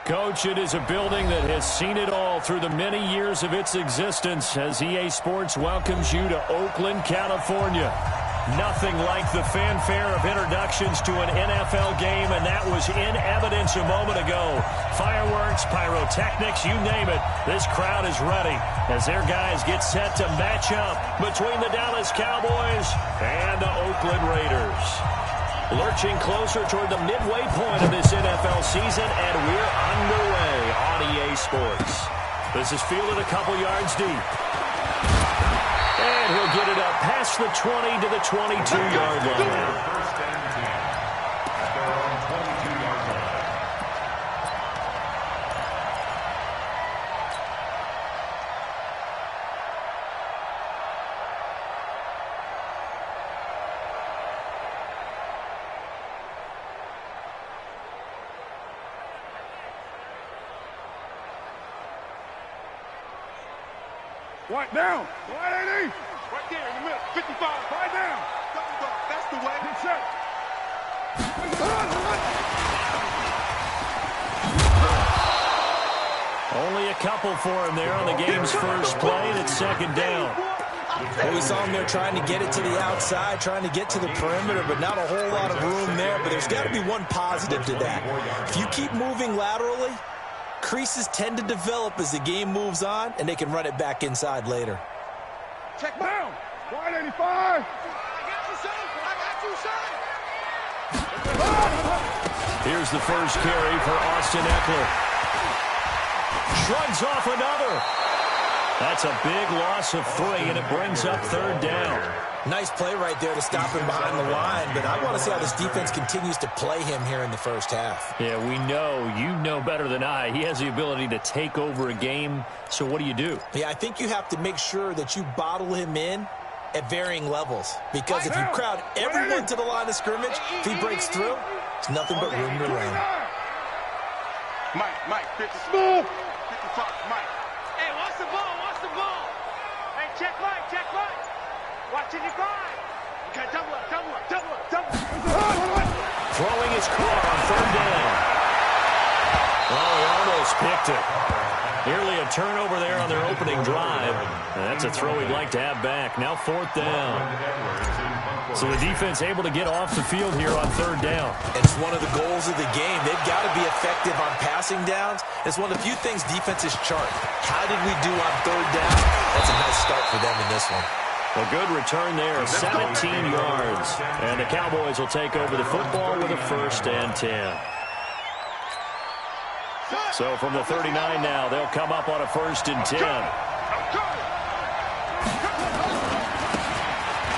Coach, it is a building that has seen it all through the many years of its existence as EA Sports welcomes you to Oakland, California. Nothing like the fanfare of introductions to an NFL game, and that was in evidence a moment ago. Fireworks, pyrotechnics, you name it. This crowd is ready as their guys get set to match up between the Dallas Cowboys and the Oakland Raiders. Lurching closer toward the midway point of this NFL season, and we're underway on EA Sports. This is fielded a couple yards deep. And he'll get it up past the 20 to the 22-yard line. Right down. Right 80. Right there in the middle. 55. Right down. That's the way. Good shot. Only a couple for him there on the game's first play, and it's second down. Well, we saw him there trying to get it to the outside, trying to get to the perimeter, but not a whole lot of room there. But there's got to be one positive to that. If you keep moving laterally, creases tend to develop as the game moves on, and they can run it back inside later. Check down. 185. I got you, son. Here's the first carry for Austin Eckler. Shrugs off another. That's a big loss of 3, and it brings up third down. Nice play right there to stop him behind the line, but I want to see how this defense continues to play him here in the first half. Yeah, we know. You know better than I. He has the ability to take over a game, so what do? Yeah, I think you have to make sure that you bottle him in at varying levels, because if you crowd everyone to the line of scrimmage, if he breaks through, it's nothing but room to run. Mike, 50. 55, Mike. Hey, watch the ball, watch the ball. Hey, check Mike. Watching your grind. Okay, double up. Throwing his car on third down. Oh, he almost picked it. Nearly a turnover there on their opening drive. And that's a throw he'd like to have back. Now fourth down. So the defense able to get off the field here on third down. It's one of the goals of the game. They've got to be effective on passing downs. It's one of the few things defenses chart. How did we do on third down? That's a nice start for them in this one. A good return there, 17 yards. And the Cowboys will take over the football with a 1st and 10. So from the 39 now, they'll come up on a 1st and 10.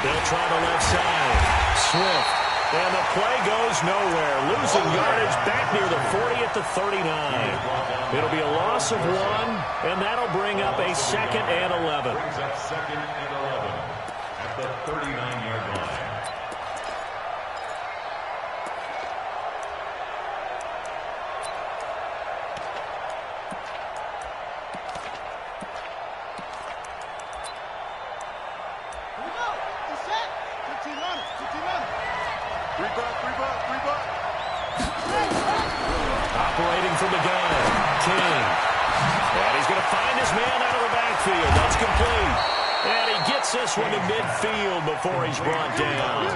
They'll try the left side. Swift. And the play goes nowhere. Losing yardage back near the 40 at the 39. It'll be a loss of 1, and that'll bring up a 2nd and 11. Brings up 2nd and 11 at the 39-yard line. Operating from the gun, King. And he's going to find his man out of the backfield. That's complete. And he gets this one to midfield before he's brought down.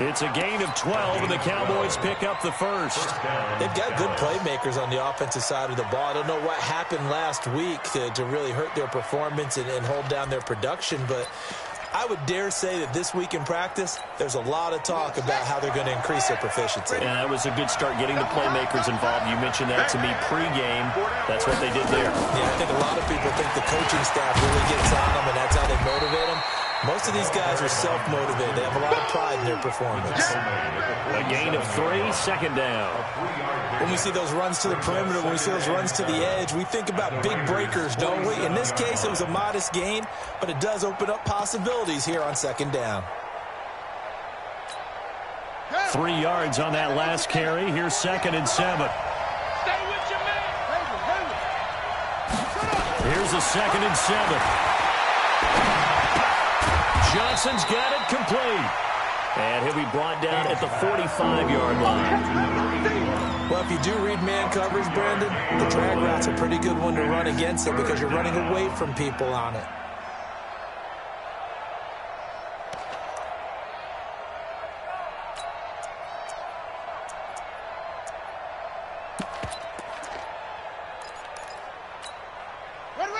It's a gain of 12, and the Cowboys pick up the 1st. They've got good playmakers on the offensive side of the ball. I don't know what happened last week to really hurt their performance and hold down their production, but I would dare say that this week in practice, there's a lot of talk about how they're going to increase their proficiency. And that was a good start getting the playmakers involved. You mentioned that to me pregame. That's what they did there. Yeah, I think a lot of people think the coaching staff really gets on them, and that's how they motivate them. Most of these guys are self-motivated. They have a lot of pride in their performance. A gain of 3, 2nd down. When we see those runs to the perimeter, when we see those runs to the edge, we think about big breakers, don't we? In this case, it was a modest gain, but it does open up possibilities here on 2nd down. 3 yards on that last carry. Here's 2nd and 7. Stay with your man. Here's a 2nd and 7. Johnson's got it complete. And he'll be brought down at the 45-yard line. Well, if you do read man coverage, Brandon, the drag route's a pretty good one to run against it because you're running away from people on it.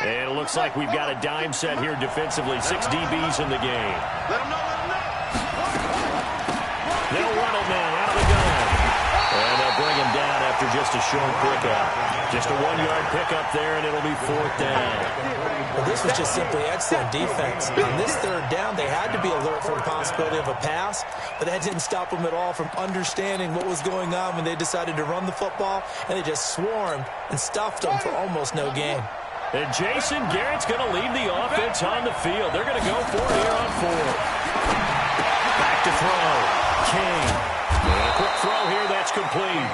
And it looks like we've got a dime set here defensively. 6 DBs in the game. Let him know, let him know. They'll run it now out of the gun. And they'll bring him down after just a short pickup. Just a 1-yard pickup there, and it'll be 4th down. Well, this was just simply excellent defense. On this 3rd down, they had to be alert for the possibility of a pass, but that didn't stop them at all from understanding what was going on when they decided to run the football, and they just swarmed and stuffed them for almost no gain. And Jason Garrett's going to leave the offense on the field. They're going to go for it here on 4th. Back to throw. King. And a quick throw here. That's complete.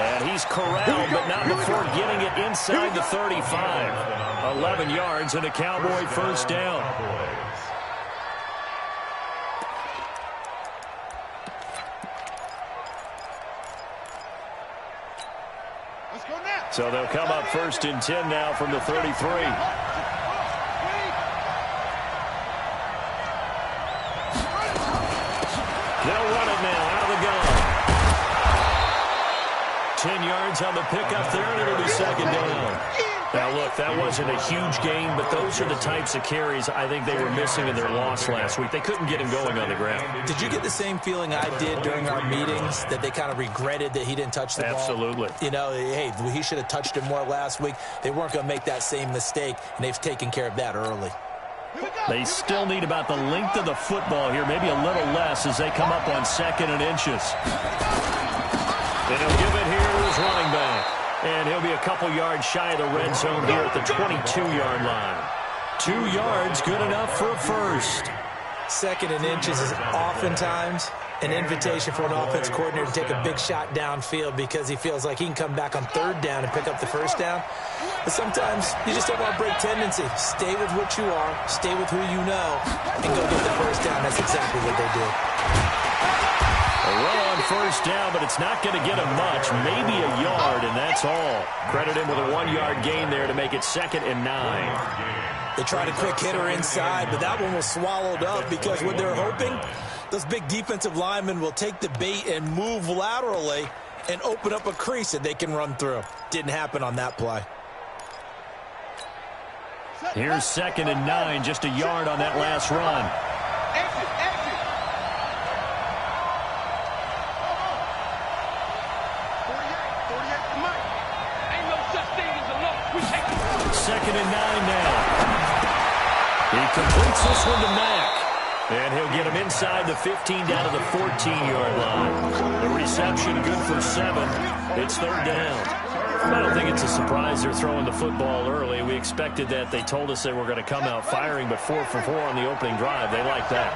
And he's corralled, but not before getting it inside the 35. 11 yards and a Cowboy first down. So they'll come up 1st and 10 now from the 33. They'll run it now out of the gun. 10 yards on the pickup there, and it'll be 2nd down. Now, look, that wasn't a huge gain, but those are the types of carries I think they were missing in their loss last week. They couldn't get him going on the ground. Did you get the same feeling I did during our meetings, that they kind of regretted that he didn't touch the ball? Absolutely. You know, hey, he should have touched it more last week. They weren't going to make that same mistake, and they've taken care of that early. They still need about the length of the football here, maybe a little less as they come up on 2nd and inches. And he'll give it here to his running back. And he'll be a couple yards shy of the red zone here at the 22-yard line. 2 yards, good enough for a first. 2nd and inches is oftentimes an invitation for an offense coordinator to take a big shot downfield because he feels like he can come back on 3rd down and pick up the first down. But sometimes you just don't want to break tendency. Stay with what you are, stay with who you know, and go get the first down. That's exactly what they did. A run on 1st down, but it's not going to get him much. Maybe a yard, and that's all. Credit him with a 1-yard gain there to make it 2nd and 9. They tried a quick hitter inside, but that one was swallowed up because what they're hoping, those big defensive linemen will take the bait and move laterally and open up a crease that they can run through. Didn't happen on that play. Here's 2nd and 9, just a yard on that last run. Exit, exit. 48 to Mike. Ain't no such thing as a loss. We take it. 2nd and 9 now. He completes this one to Mack. And he'll get him inside the 15 down to the 14-yard line. The reception good for 7. It's 3rd down. I don't think it's a surprise they're throwing the football early. We expected that. They told us they were going to come out firing, but 4 for 4 on the opening drive. They like that.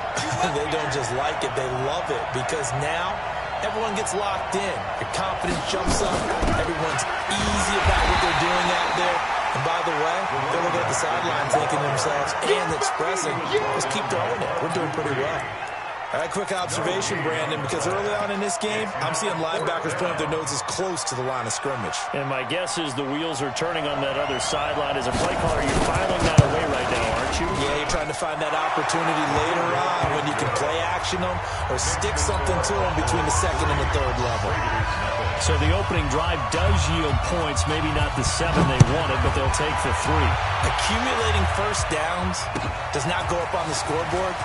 They don't just like it, they love it, because now everyone gets locked in. Your confidence jumps up. Everyone's easy about what they're doing out there. And by the way, they're looking at the sideline thinking to themselves and expressing, just keep throwing it. We're doing pretty well. All right, quick observation, Brandon, because early on in this game, I'm seeing linebackers pointing their noses close to the line of scrimmage. And my guess is the wheels are turning on that other sideline. As a play caller, you're filing that away right now, aren't you? Yeah, you're trying to find that opportunity later on when you can play action them or stick something to them between the 2nd and the 3rd level. So the opening drive does yield points, maybe not the 7 they wanted, but they'll take the 3. Accumulating first downs does not go up on the scoreboard,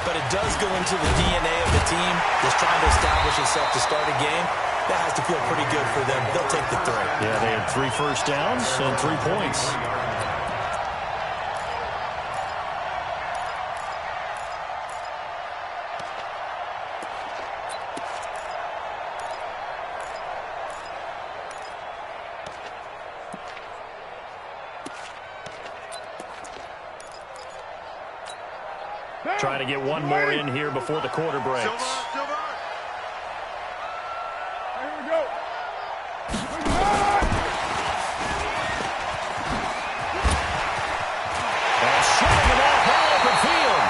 but it does go into the DNA of the team that's trying to establish itself to start a game. That has to feel pretty good for them. They'll take the 3. Yeah, they had 3 first downs and 3 points. Trying to get one more in here before the quarter breaks. Here we go. And shooting it off all open field.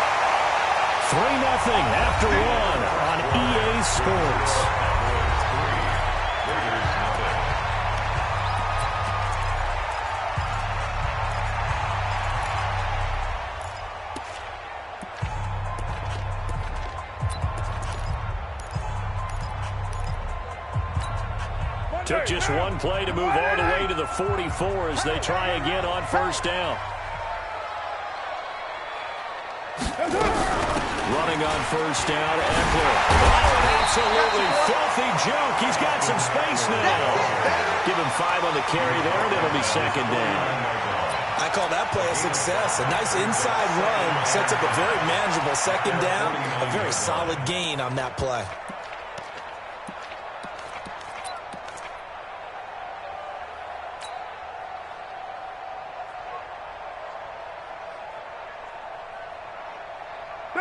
3-0 after 1 on Sports. Took just one play to move all the way to the 44 as they try again on first down. Running on first down, Eckler. Oh, an absolutely filthy juke. He's got some space now. Give him 5 on the carry there, and it'll be second down. I call that play a success. A nice inside run sets up a very manageable second down. A very solid gain on that play.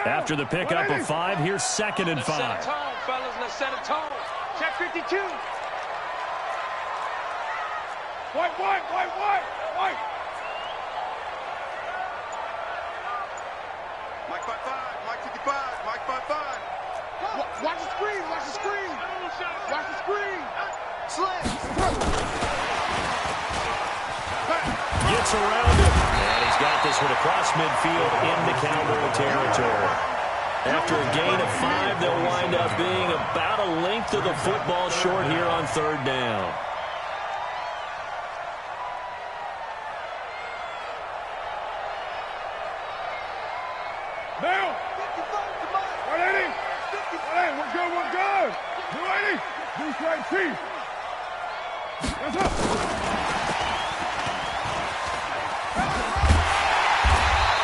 After the pickup of 5, here's 2nd and 5. Set a tone, fellas. Let's set a tone. Check 52. White. Mike 5-5, Mike 55, Mike 5-5. Watch the screen. Watch the screen. Slant. Gets around it. And he's got this one across midfield into Cowboy territory. After a gain of 5, they'll wind up being about a length of the football short here on third down. Now. 180. 180. We're good. 280. Deuce right, Chief. Hands up.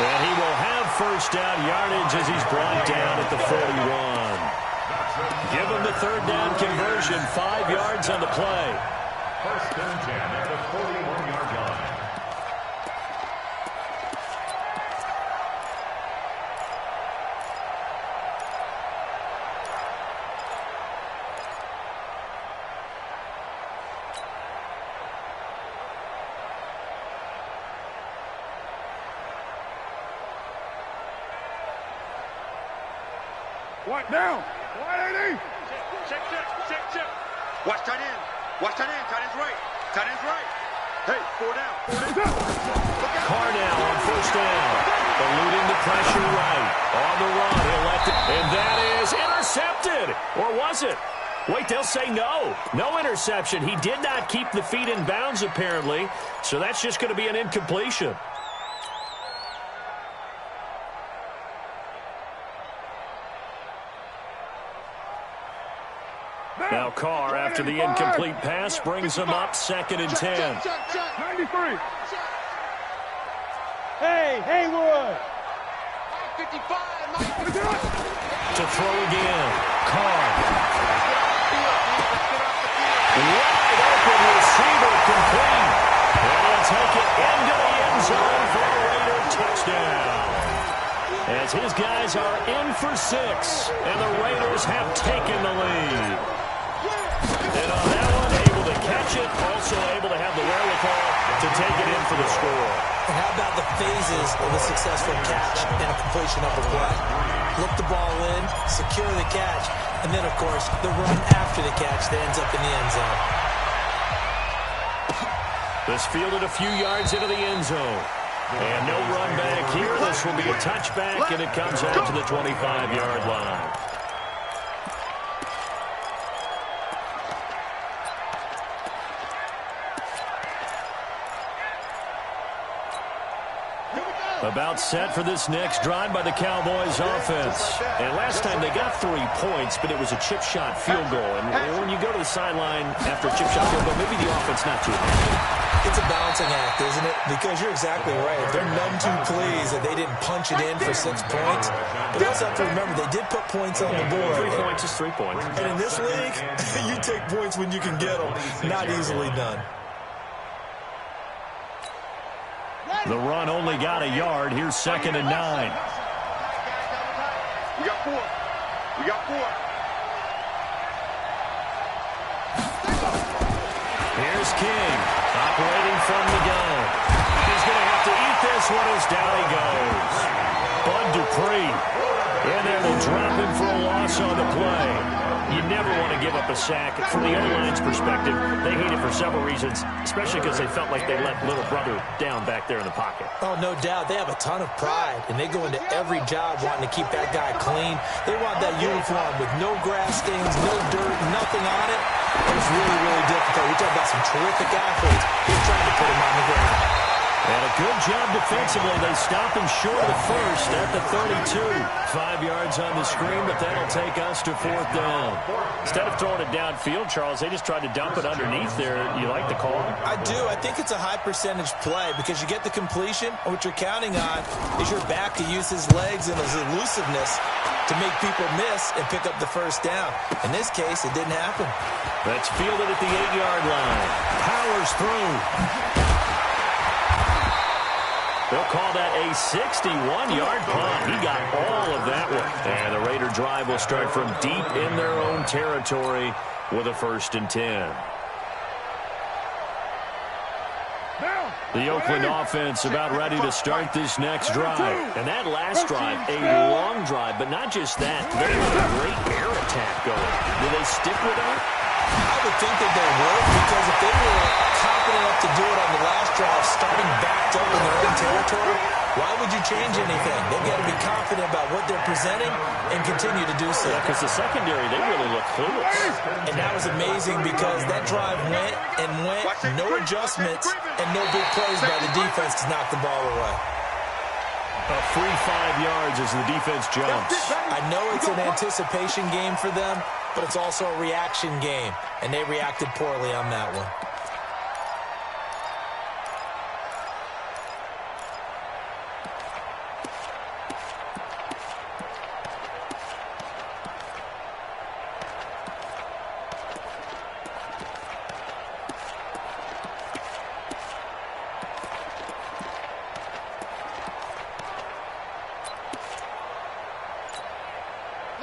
And he will have first down yardage as he's brought down at the 41. Give him the third down conversion, 5 yards on the play. First and 10 at the 41-yard line. What now? 180. Check. Watch tight end. Tight end's right. Hey, 4 down. Carr now on first down. Eluding the pressure right. On the run, he'll let it. And that is intercepted. Or was it? Wait, they'll say no. No interception. He did not keep the feet in bounds, apparently. So that's just going to be an incompletion. Now Carr, after the incomplete pass, brings him up 2nd and 10. 93. Hey, Haywood. 55. To throw again. Carr. Wide open receiver complete. And he'll take it into the end zone for a Raider touchdown. As his guys are in for 6, and the Raiders have taken the lead. And on that one, able to catch it, also able to have the wherewithal to take it in for the score. And how about the phases of a successful catch and a completion of a play? Look the ball in, secure the catch, and then, of course, the run after the catch that ends up in the end zone. This fielded a few yards into the end zone. And no run back here. This will be a touchback, and it comes out to the 25-yard line. About set for this next drive by the Cowboys offense. And last time they got 3 points, but it was a chip shot field goal. And when you go to the sideline after a chip shot field goal, maybe the offense not too happy. It's a balancing act, isn't it? Because you're exactly right. They're none too pleased that they didn't punch it in for 6 points. But you also have to remember, they did put points on the board. 3 points is 3 points. And in this league, you take points when you can get them. Not easily done. The run only got a yard. Here's 2nd and 9. We got 4. Here's King, operating from the gun. He's going to have to eat this one as down he goes. Bud Dupree in there to drop him for a loss on the play. You never want to give up a sack. From the O-line's perspective, they hate it for several reasons, especially because they felt like they let little brother down back there in the pocket. Oh, no doubt. They have a ton of pride, and they go into every job wanting to keep that guy clean. They want that uniform with no grass stains, no dirt, nothing on it. It was really, really difficult. We're talking about some terrific athletes. He's trying to put him on the ground. And a good job defensively. They stop him short of the first at the 32. 5 yards on the screen, but that'll take us to 4th down. Instead of throwing it downfield, Charles, they just tried to dump it underneath there. You like the call? I do. I think it's a high-percentage play because you get the completion, and what you're counting on is your back to use his legs and his elusiveness to make people miss and pick up the first down. In this case, it didn't happen. That's fielded at the 8-yard line. Powers through. They'll call that a 61-yard punt. He got all of that one. And the Raider drive will start from deep in their own territory with a 1st and 10. The Oakland offense about ready to start this next drive. And that last drive, a long drive, but not just that. They had a great air attack going. Will they stick with that? I would think that they would, because if they were confident enough to do it on the last drive, starting backed up in their own territory, why would you change anything? They've got to be confident about what they're presenting and continue to do so. Yeah, because the secondary, they really look clueless. And that was amazing because that drive went and went, no adjustments, and no big plays by the defense to knock the ball away. A free 5 yards as the defense jumps. I know it's an anticipation game for them, but it's also a reaction game, and they reacted poorly on that one.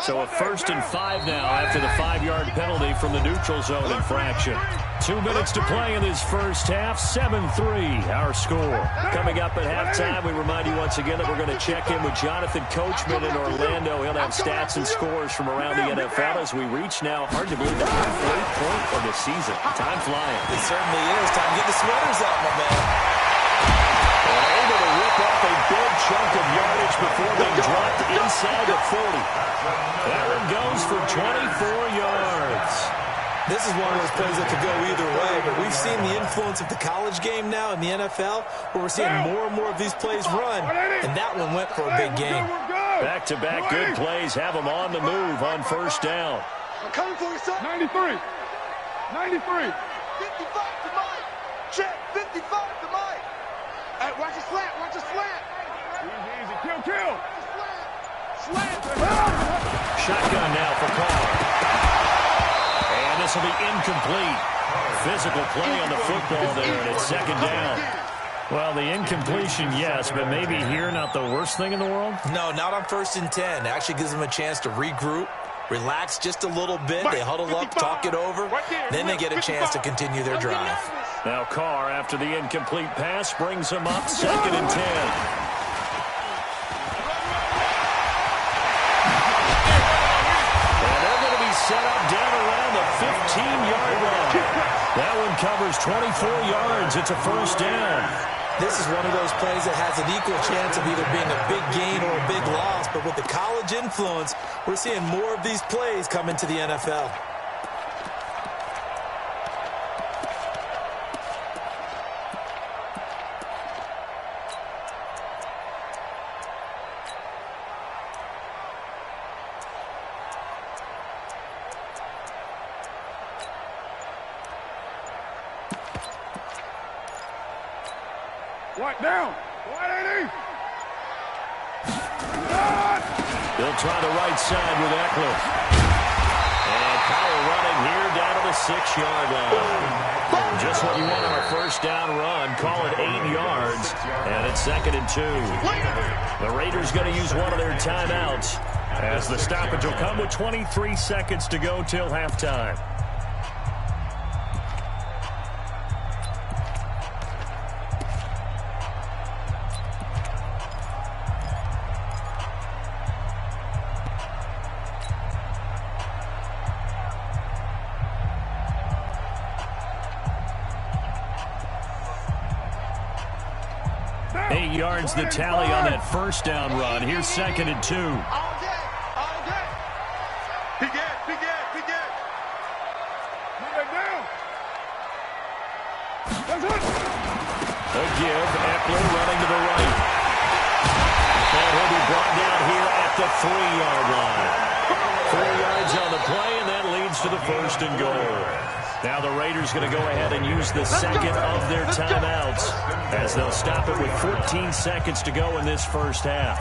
So a 1st and 5 now after the 5-yard penalty from the neutral zone infraction. 2 minutes to play in this first half. 7-3 our score. Coming up at halftime, we remind you once again that we're going to check in with Jonathan Coachman in Orlando. He'll have stats and scores from around the NFL as we reach now, hard to believe, the halfway point of the season. Time flying. It certainly is. Time to get the sweaters out, my man. And able to rip off a big chunk of yardage before being dropped inside the 40. That one goes for 24 yards. This is one of those plays that could go either way, but we've seen the influence of the college game now in the NFL, where we're seeing more and more of these plays run, and that one went for a big gain. Back-to-back good plays have them on the move on 1st down. I'm coming for you, son. 93. 93. 55 to Mike. Check. 55 to Mike. Hey, watch the slant. Watch the slant. Easy. Kill. Slant. Shotgun now for Carr. And this will be incomplete. Physical play on the football there, and it's 2nd down. Well, the incompletion, yes, but maybe here not the worst thing in the world? No, not on 1st and 10. It actually gives them a chance to regroup, relax just a little bit. They huddle up, talk it over. Then they get a chance to continue their drive. Now Carr, after the incomplete pass, brings him up 2nd and 10. Set up down around the 15-yard line. That one covers 24 yards. It's a 1st down. This is one of those plays that has an equal chance of either being a big gain or a big loss. But with the college influence, we're seeing more of these plays come into the NFL. White down. White 80. They'll try the right side with Eckler. And Powell running here down to the 6-yard line. Just what you want on a 1st down run. Call it 8 yards. And it's 2nd and 2. The Raiders going to use one of their timeouts as the stoppage will come with 23 seconds to go till halftime. 8 yards the tally on that first down run. Here's 2nd and 2. All day, all day. Big Ed, big Ed, big Ed. Move it down. That's it. A give, Eckler running to the right. And he'll be brought down here at the 3-yard line. 4 yards on the play, and that leads to the 1st and goal. Now the Raiders going to go ahead and use the second of their timeouts as they'll stop it with 14 seconds to go in this first half.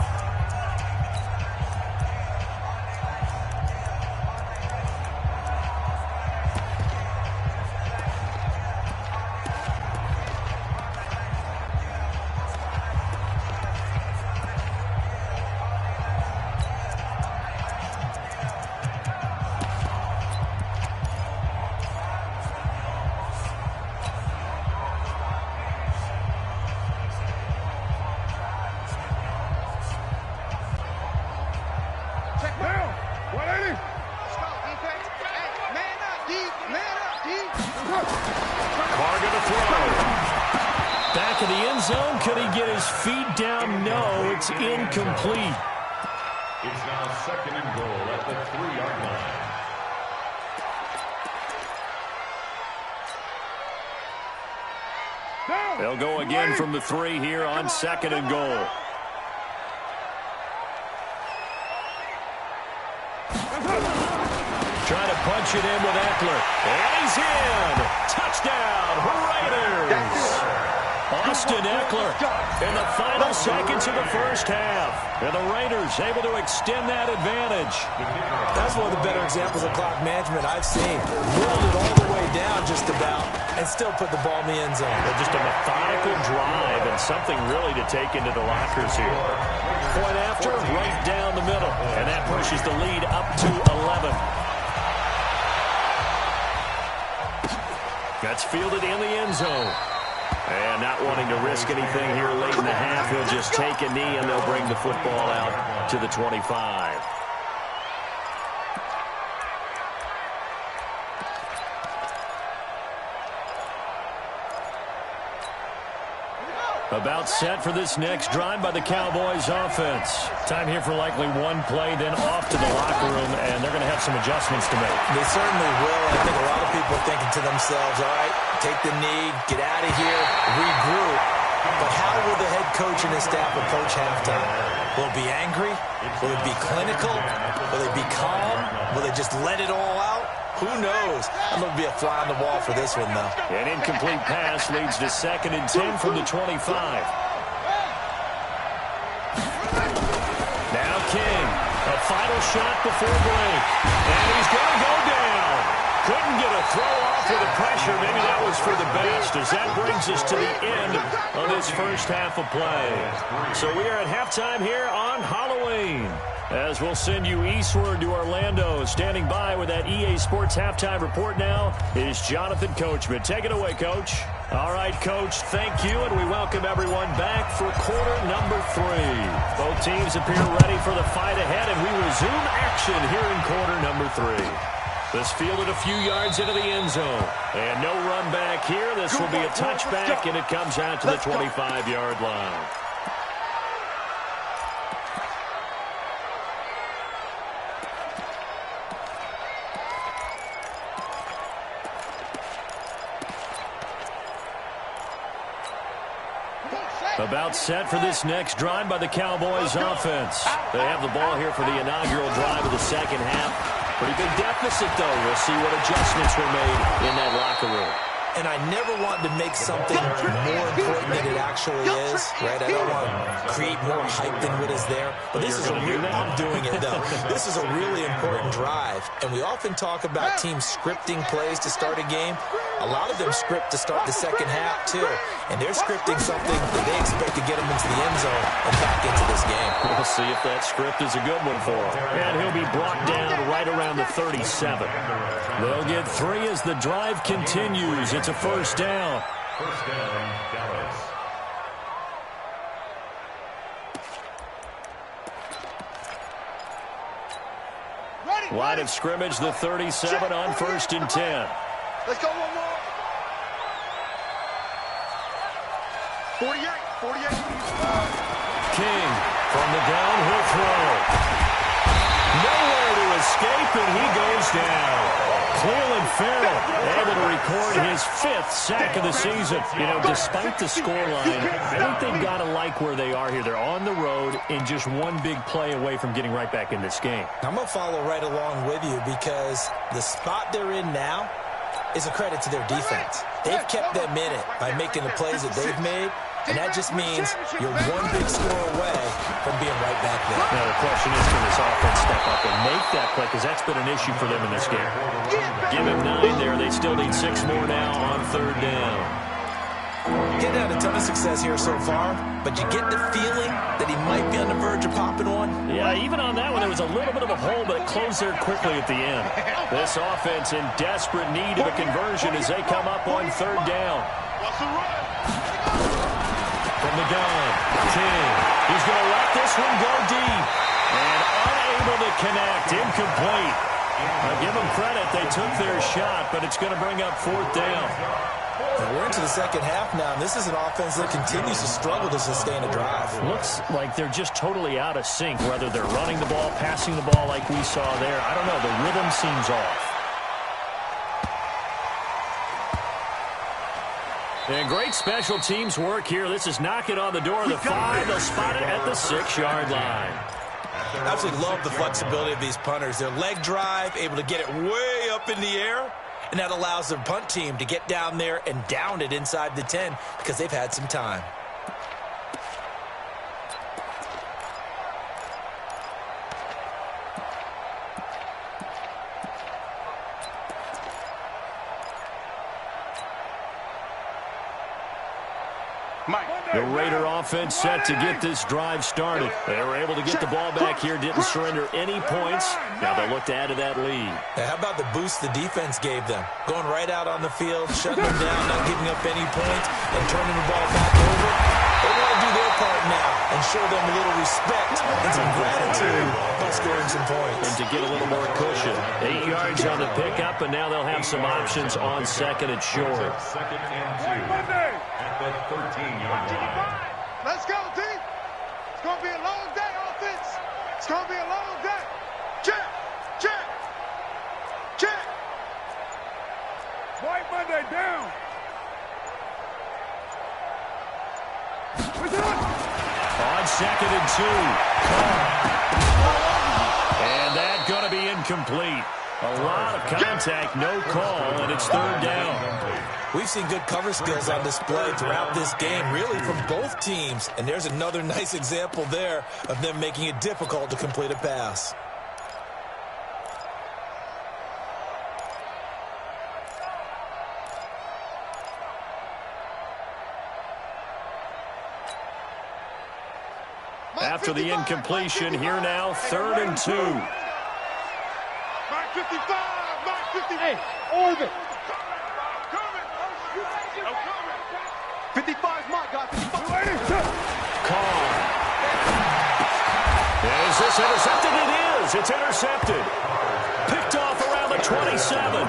Incomplete. It's now 2nd and goal at the 3-yard line. They'll go again from the 3 here on 2nd and goal. Trying to punch it in with Eckler. And he's in. Touchdown, Raiders. Austin Eckler in the final seconds of the first half. And the Raiders able to extend that advantage. That's one of the better examples of clock management I've seen. Rolled it all the way down just about and still put the ball in the end zone. Just a methodical drive and something really to take into the lockers here. Point after, right down the middle. And that pushes the lead up to 11. That's fielded in the end zone. And not wanting to risk anything here late in the half, he'll just take a knee and they'll bring the football out to the 25. About set for this next drive by the Cowboys offense. Time here for likely one play, then off to the locker room, and they're going to have some adjustments to make. They certainly will. I think a lot of people are thinking to themselves, all right, take the knee, get out of here, regroup. But how will the head coach and his staff approach halftime? Will it be angry? Will it be clinical? Will they be calm? Will they just let it all out? Who knows? I'm going to be a fly on the wall for this one, though. An incomplete pass leads to 2nd and 10 from the 25. Now King, a final shot before break. And he's going to go down. Couldn't get a throw off with the pressure. Maybe that was for the best, as that brings us to the end of this first half of play. So we are at halftime here on Halloween, as we'll send you eastward to Orlando. Standing by with that EA Sports halftime report now is Jonathan Coachman. Take it away, Coach. All right, Coach, thank you, and we welcome everyone back for quarter number 3. Both teams appear ready for the fight ahead, and we resume action here in quarter number 3. This fielded a few yards into the end zone. And no run back here. This will be a touchback, and it comes out to the 25-yard line. About set for this next drive by the Cowboys offense. They have the ball here for the inaugural drive of the second half. Pretty big deficit, though. We'll see what adjustments were made in that locker room. And I never want to make something more important than it actually is, right? I don't want to create more hype than what is there. But this is a real, I'm doing it, though. This is a really important drive. And we often talk about teams scripting plays to start a game. A lot of them script to start the second half, too. And they're scripting something that they expect to get them into the end zone and back into this game. We'll see if that script is a good one for him. And he'll be brought down right around the 37. They'll get 3 as the drive continues. It's a first down. First down, Dallas. Line of scrimmage, the 37 on 1st and 10. Let's go one more. 48. King from the downhill throw. Nowhere to escape, and he goes down. Cleveland Farrell able to record his 5th sack of the season. You know, despite the scoreline, I think they've got to like where they are here. They're on the road and just one big play away from getting right back in this game. I'm going to follow right along with you because the spot they're in now is a credit to their defense. They've kept them in it by making the plays that they've made, and that just means you're one big score away from being right back there. Now the question is, can this offense step up and make that play? Because that's been an issue for them in this game. Give him 9 there. They still need 6 more now on 3rd down. Getting had a ton of success here so far, but you get the feeling that he might be on the verge of popping one. Yeah, even on that one, there was a little bit of a hole, but it closed there quickly at the end. This offense in desperate need of a conversion as they come up on 3rd down. From the gun, King. He's going to let this one go deep. And unable to connect, incomplete. I'll give them credit. They took their shot, but it's going to bring up 4th down. And we're into the second half now, and this is an offense that continues to struggle to sustain a drive. Looks like they're just totally out of sync, whether they're running the ball, passing the ball like we saw there. I don't know. The rhythm seems off. And great special teams work here. This is knocking on the door of the 5. They'll spot it at the 6-yard line. I absolutely love the flexibility of these punters. Their leg drive, able to get it way up in the air, and that allows their punt team to get down there and down it inside the 10 because they've had some time. The Raider offense set to get this drive started. They were able to get the ball back here, didn't surrender any points. Now they'll look to add to that lead. Now, how about the boost the defense gave them? Going right out on the field, shutting them down, not giving up any points, and turning the ball back over. They want to do their part now and show them a little respect and some gratitude by scoring some points. And to get a little more cushion. 8 yards on the pickup, and now they'll have some options on 2nd and short. 2nd and 2 at the 13-yard line. Let's go, team. It's going to be a long day, offense. It's going to be a long day. Check, check, check. White Monday down. On 2nd and 2. And that's going to be incomplete. A lot of contact, no call, and it's 3rd down. We've seen good cover skills on display throughout this game, really from both teams. And there's another nice example there of them making it difficult to complete a pass. After the incompletion, here now, 3rd and 2. Mark 55, Mark 58. Hey, orbit. 55's Mark, got 55. Call. Is this intercepted? It is. It's intercepted. Picked off around the 27.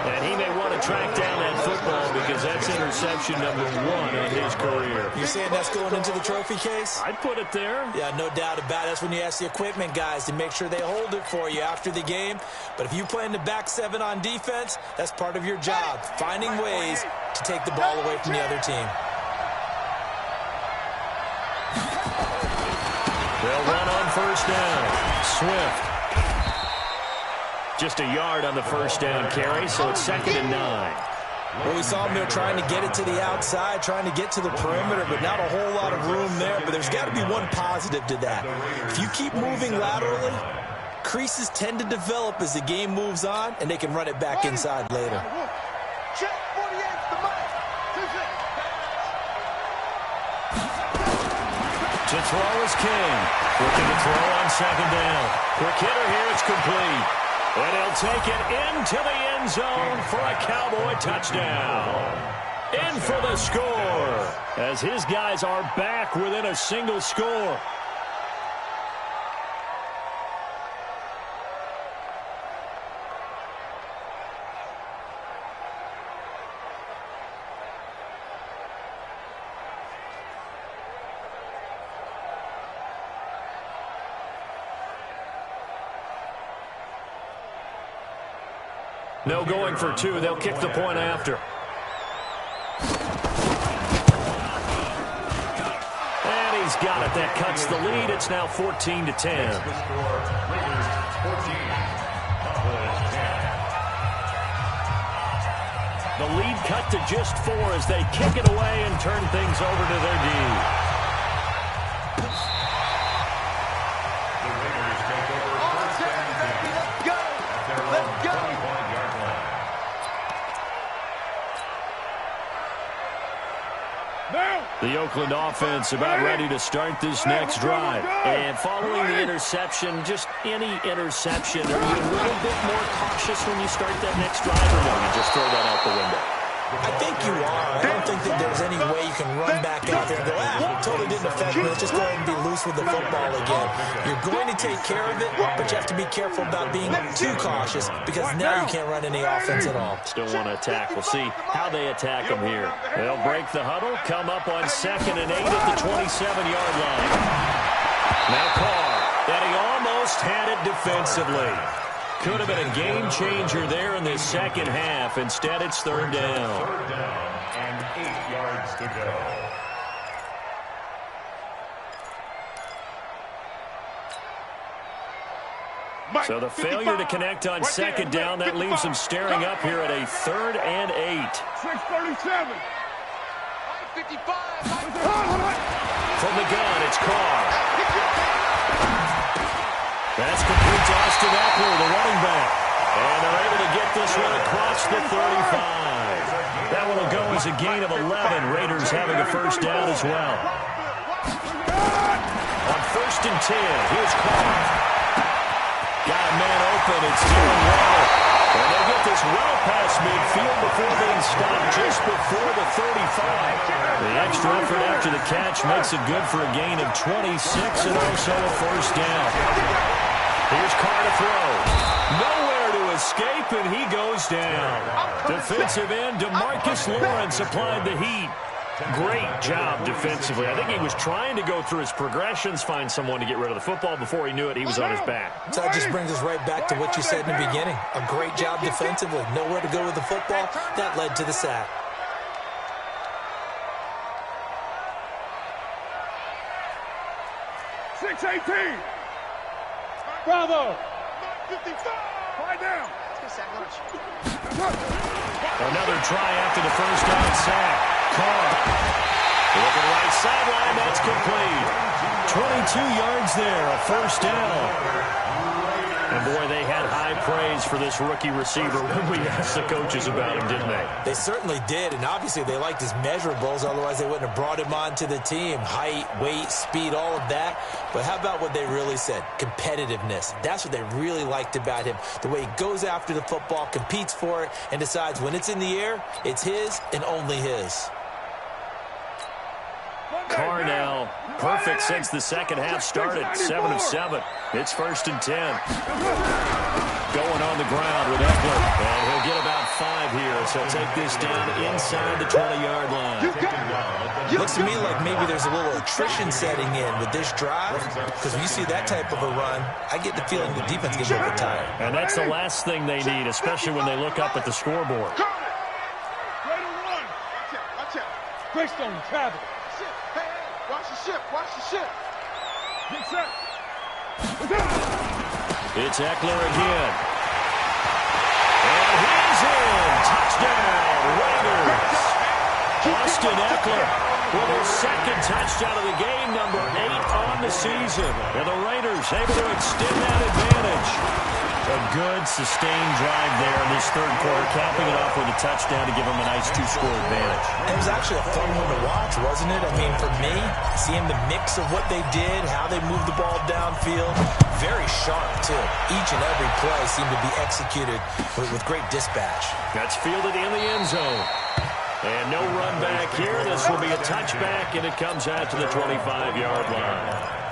And he may want to track down that football because that's interception number 1 in his career. You're saying that's going into the trophy case? I'd put it there. Yeah, no doubt about it. That's when you ask the equipment guys to make sure they hold it for you after the game. But if you play in the back 7 on defense, that's part of your job, finding ways to take the ball away from the other team. They'll run on 1st down. Swift. Just a yard on the 1st down carry, so it's 2nd and 9. Well, we saw them there trying to get it to the outside, trying to get to the perimeter, but not a whole lot of room there. But there's got to be one positive to that. If you keep moving laterally, creases tend to develop as the game moves on, and they can run it back inside later. Check 48, the mic. To throw is King. Looking to throw on 2nd down. Quick hitter here, it's complete. And he'll take it into the end zone for a Cowboy touchdown. In for the score, as his guys are back within a single score. No going for two. They'll kick the point after. And he's got it. That cuts the lead. It's now 14-10. The lead cut to just 4 as they kick it away and turn things over to their D. The Oakland offense about ready to start this next drive. And following the interception, just any interception, are you a little bit more cautious when you start that next drive, or no, you just throw that out the window? I think you are. I don't think that there's any way you can run back out there and go, totally didn't affect me. Let's just go ahead and be loose with the football again. You're going to take care of it, but you have to be careful about being too cautious because now you can't run any offense at all. Still want to attack. We'll see how they attack them here. They'll break the huddle, come up on 2nd and 8 at the 27-yard line. Now Carr, and he almost had it defensively. Could have been a game changer there in the second half. Instead, it's 3rd down. 3rd down and 8 yards to go. So the failure to connect on 2nd down, that leaves them staring up here at a 3rd and 8. 6:37. 55. From the gun, it's Carr. That's complete to Austin Eckler, the running back. And they're able to get this one across the 35. That one will go as a gain of 11. Raiders having a 1st down as well. On 1st and 10, here's Carr. Got a man open. It's doing well. And they get this well past midfield before being stopped just before the 35. The extra effort after the catch makes it good for a gain of 26 and also a 1st down. Here's Carr to throw. Nowhere to escape, and he goes down. Defensive end DeMarcus Lawrence applied the heat. Great job defensively. I think he was trying to go through his progressions, find someone to get rid of the football. Before he knew it, he was on his back. So that just brings us right back to what you said in the beginning. A great job defensively. Nowhere to go with the football. That led to the sack. $6.18. Bravo. 55. Right down. Another try after the 1st down sack. Carr. Looking right sideline. That's complete. 22 yards there. A 1st down. And, boy, they had high praise for this rookie receiver when we asked the coaches about him, didn't they? They certainly did, and obviously they liked his measurables. Otherwise, they wouldn't have brought him onto the team. Height, weight, speed, all of that. But how about what they really said? Competitiveness. That's what they really liked about him. The way he goes after the football, competes for it, and decides when it's in the air, it's his and only his. Carr now perfect since the second half started. 7 of 7. It's 1st and 10. Going on the ground with Eckler. And he'll get about 5 here. So take this down inside the 20-yard line. Looks to me like maybe there's a little attrition setting in with this drive. Because when you see that type of a run, I get the feeling the defense gets a little bit tired. And that's the last thing they need, especially when they look up at the scoreboard. Greystone travel. Hey, watch the ship. Watch the ship. Get set. It's Eckler again. And he's in. Touchdown, Raiders. Austin Eckler with his 2nd touchdown of the game, number 8 on the season. And the Raiders able to extend that advantage. A good, sustained drive there in this 3rd quarter, capping it off with a touchdown to give them a nice 2-score advantage. It was actually a fun one to watch, wasn't it? I mean, for me, seeing the mix of what they did, how they moved the ball downfield, very sharp, too. Each and every play seemed to be executed with great dispatch. That's fielded in the end zone. And no run back here. This will be a touchback, and it comes out to the 25-yard line.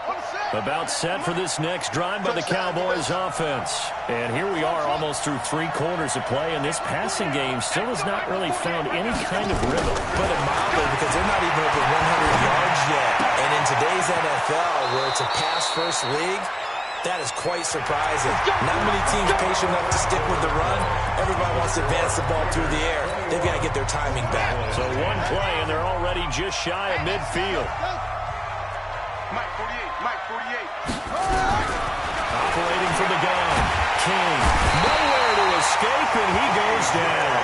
On the set. About set for this next drive by the Cowboys offense. And here we are almost through 3 quarters of play, and this passing game still has not really found any kind of rhythm. Put it mildly, because they're not even over 100 yards yet. And in today's NFL, where it's a pass-first league, that is quite surprising. Not many teams patient enough to stick with the run. Everybody wants to advance the ball through the air. They've got to get their timing back. So one play, and they're already just shy of midfield. Mike 48, Mike 48. Operating from the gun. King. Nowhere to escape, and he goes down.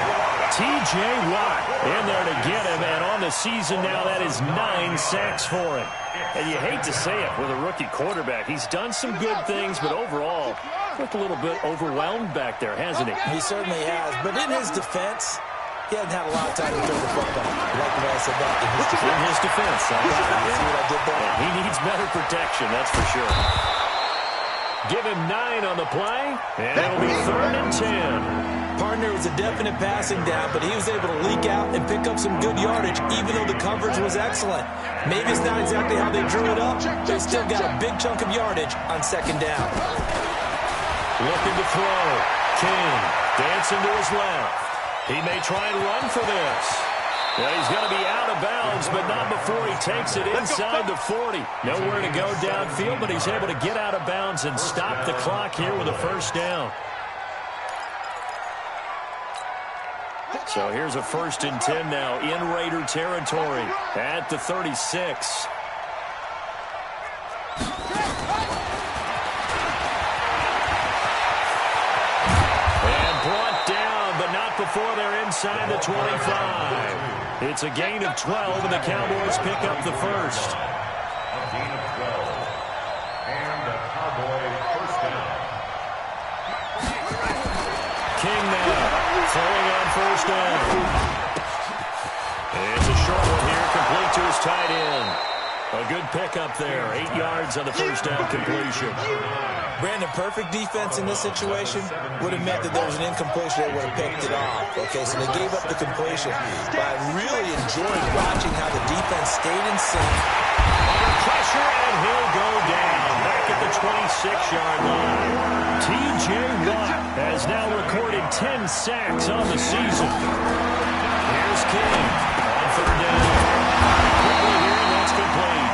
T.J. Watt in there to get him, and on the season now, that is 9 sacks for him. And you hate to say it with a rookie quarterback. He's done some good things, but overall, looked a little bit overwhelmed back there, hasn't he? He certainly has. But in his defense, he hasn't had a lot of time to throw the football. Like the way I said that. In his defense. See what I did there? He needs better protection, that's for sure. Give him 9 on the play, and it'll be 3rd and 10. Partner was a definite passing down, but he was able to leak out and pick up some good yardage, even though the coverage was excellent. Maybe it's not exactly how they drew it up, but they still got a big chunk of yardage on 2nd down. Looking to throw. King dancing to his left. He may try and run for this. Well, he's going to be out of bounds, but not before he takes it inside the 40. Nowhere to go downfield, but he's able to get out of bounds and stop the clock here with a 1st down. So here's a 1st and 10 now in Raider territory at the 36. And brought down, but not before they're inside the 25. It's a gain of 12, and the Cowboys pick up the 1st. A gain of 12. And the Cowboys 1st down. King now. Throwing on 1st down. It's a short one here, complete to his tight end. A good pickup there, 8 yards on the 1st down completion. Brandon, perfect defense in this situation would have meant that there was an incompletion. They would have picked it off. Okay, so they gave up the completion. But I really enjoyed watching how the defense stayed in sync. Under pressure, and he'll go down back at the 26-yard line. T.J. Watt has now recorded 10 sacks on the season. Here's King on 3rd down. Quickly here, and that's complete.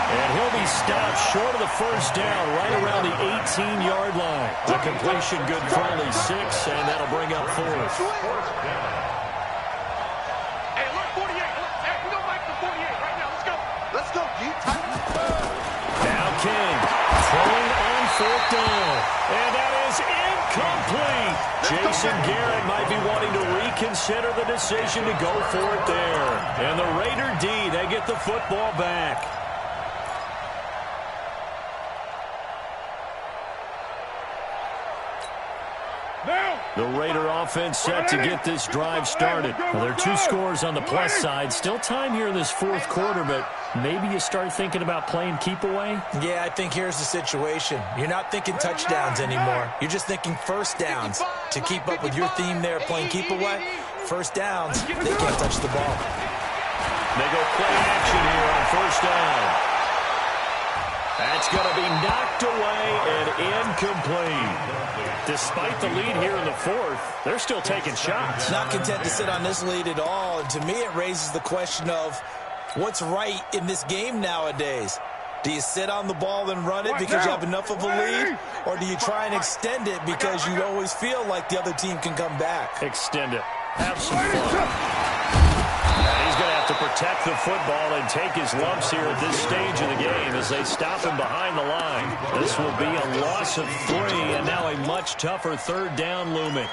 And he'll be stopped short of the 1st down, right around the 18-yard line. The completion good for only 6, and that'll bring up 4th. Hey, look, 48. Hey, we don't like the 48 right now. Let's go. Let's go, G. Now King throwing on 4th down. And that is incomplete. Jason Garrett might be wanting to reconsider the decision to go for it there. And the Raider D, they get the football back. The Raider offense set to get this drive started. Well, there are 2 scores on the plus side. Still time here in this 4th quarter, but maybe you start thinking about playing keep away? Yeah, I think here's the situation. You're not thinking touchdowns anymore. You're just thinking 1st downs. To keep up with your theme there, playing keep away, 1st downs, they can't touch the ball. They go play action here on 1st down. That's going to be knocked away and incomplete. Despite the lead here in the 4th, they're still taking shots. Not content to sit on this lead at all. And to me, it raises the question of what's right in this game nowadays. Do you sit on the ball and run it because you have enough of a lead? Or do you try and extend it because you always feel like the other team can come back? Extend it. Have some fun. And he's going to have to protect the football and take his lumps here at this stage of the game as they stop him behind the line. This will be a loss of 3, and now a much tougher 3rd down looming.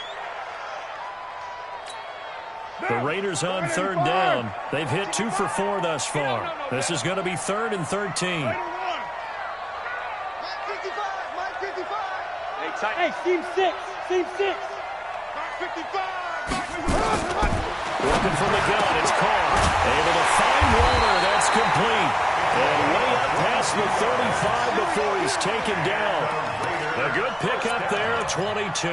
The Raiders on 3rd down. They've hit 2 for 4 thus far. This is going to be 3rd and 13. Hey, team 6. Team 6. Looking from the gun, it's Carr. Able to find Warner, that's complete. And way up past the 35 before he's taken down. A good pickup there at 22.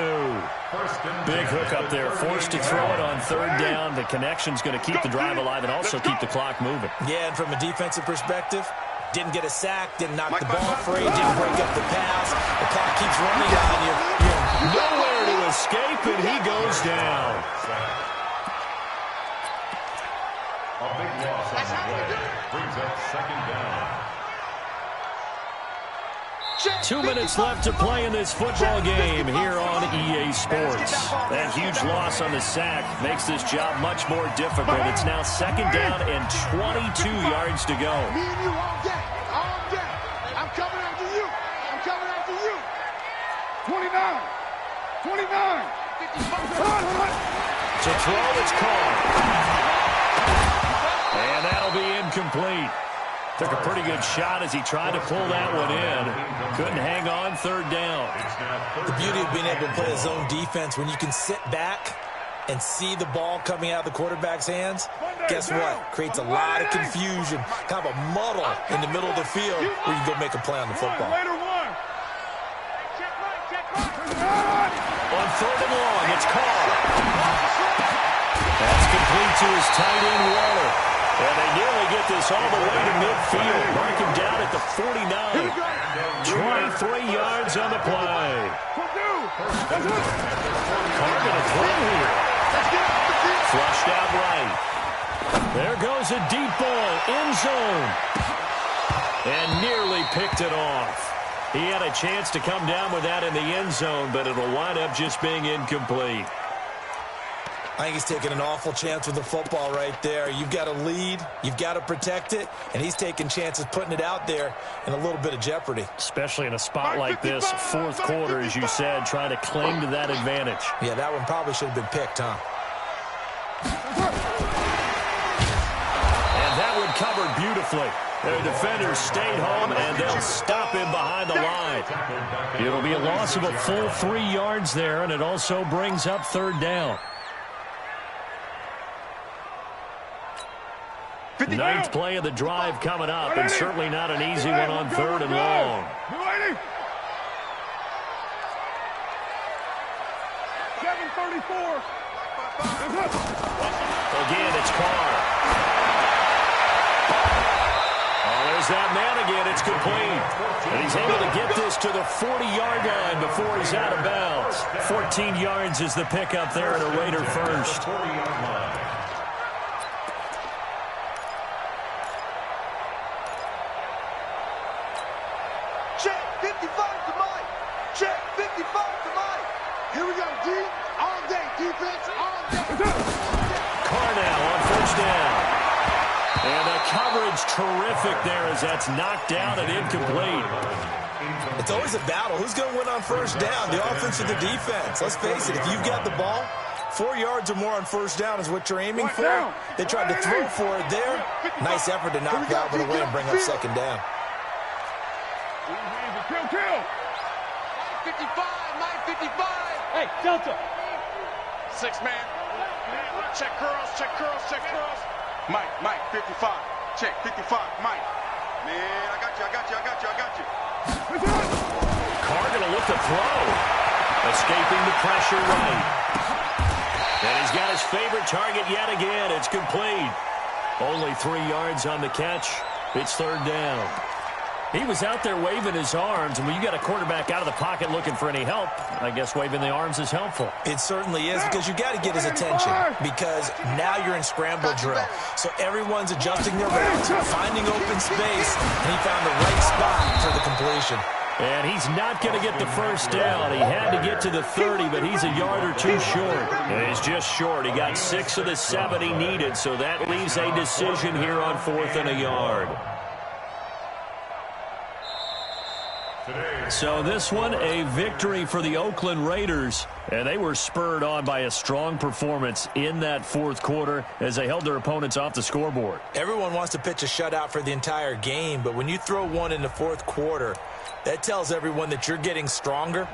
Big hook up there, forced to throw it on 3rd down. The connection's going to keep the drive alive and also keep the clock moving. Yeah, and from a defensive perspective, Didn't get a sack, didn't knock the ball free, didn't break up the pass. The clock keeps running on you. Nowhere to escape, and he goes down. A big loss on the play. Brings up second down. 2 minutes left to play in this football game here on EA Sports. That huge loss on the sack makes this job much more difficult. It's now second down and 22 yards to go. Me and you all day. All day. I'm coming after you. I'm coming after you. 29. 29. It's a throw that's caught. And that'll be incomplete. Took a pretty good shot as he tried to pull that one in. Couldn't hang on, third down. The beauty of being able to play a zone defense, when you can sit back and see the ball coming out of the quarterback's hands, guess what? Creates a lot of confusion, kind of a muddle in the middle of the field where you can go make a play on the football. On third and long, it's called. That's complete to his tight end, Waller. And they nearly get this all the way to midfield. Mark him down at the 49. 23 yards on the play. Carr going to throw here. Flushed out right. There goes a deep ball, end zone. And nearly picked it off. He had a chance to come down with that in the end zone, but it'll wind up just being incomplete. I think he's taking an awful chance with the football right there. You've got to lead, you've got to protect it, and he's taking chances putting it out there in a little bit of jeopardy. Especially in a spot like this, fourth quarter, as you said, trying to cling to that advantage. Yeah, that one probably should have been picked, huh? And that one covered beautifully. Their defenders stayed home, and they'll stop him behind the line. It'll be a loss of a full 3 yards there, and it also brings up third down. Ninth play of the drive coming up, and certainly not an easy one on third and long. Again, it's Carr. Oh, there's that man again. It's complete. And he's able to get this to the 40-yard line before he's out of bounds. 14 yards is the pickup there and a Raider first. Check 55 to Mike. Check 55 to Mike. Here we go, D. All day defense, all day. Carr now on first down. And the coverage terrific there as that's knocked down and incomplete. It's always a battle. Who's going to win on first down, the offense or the defense? Let's face it, if you've got the ball, 4 yards or more on first down is what you're aiming for. They tried to throw for it there. Nice effort to knock that one away and bring up second down. Kill. 55, Mike, 55. Hey, Delta. 6 man. Check curls, check curls, check curls. Mike, 55. Check 55, Mike. Man, I got you. Carr going to look to throw. Escaping the pressure right. And he's got his favorite target yet again. It's complete. Only 3 yards on the catch. It's third down. He was out there waving his arms, and when you got a quarterback out of the pocket looking for any help, I guess waving the arms is helpful. It certainly is, because you got to get his attention, because now you're in scramble drill. So everyone's adjusting their routes, finding open space, and he found the right spot for the completion. And he's not going to get the first down. He had to get to the 30, but he's a yard or two short. And he's just short. He got 6 of the 7 he needed, so that leaves a decision here on 4th and a yard. So this one, a victory for the Oakland Raiders, and they were spurred on by a strong performance in that fourth quarter as they held their opponents off the scoreboard. Everyone wants to pitch a shutout for the entire game, but when you throw one in the fourth quarter, that tells everyone that you're getting stronger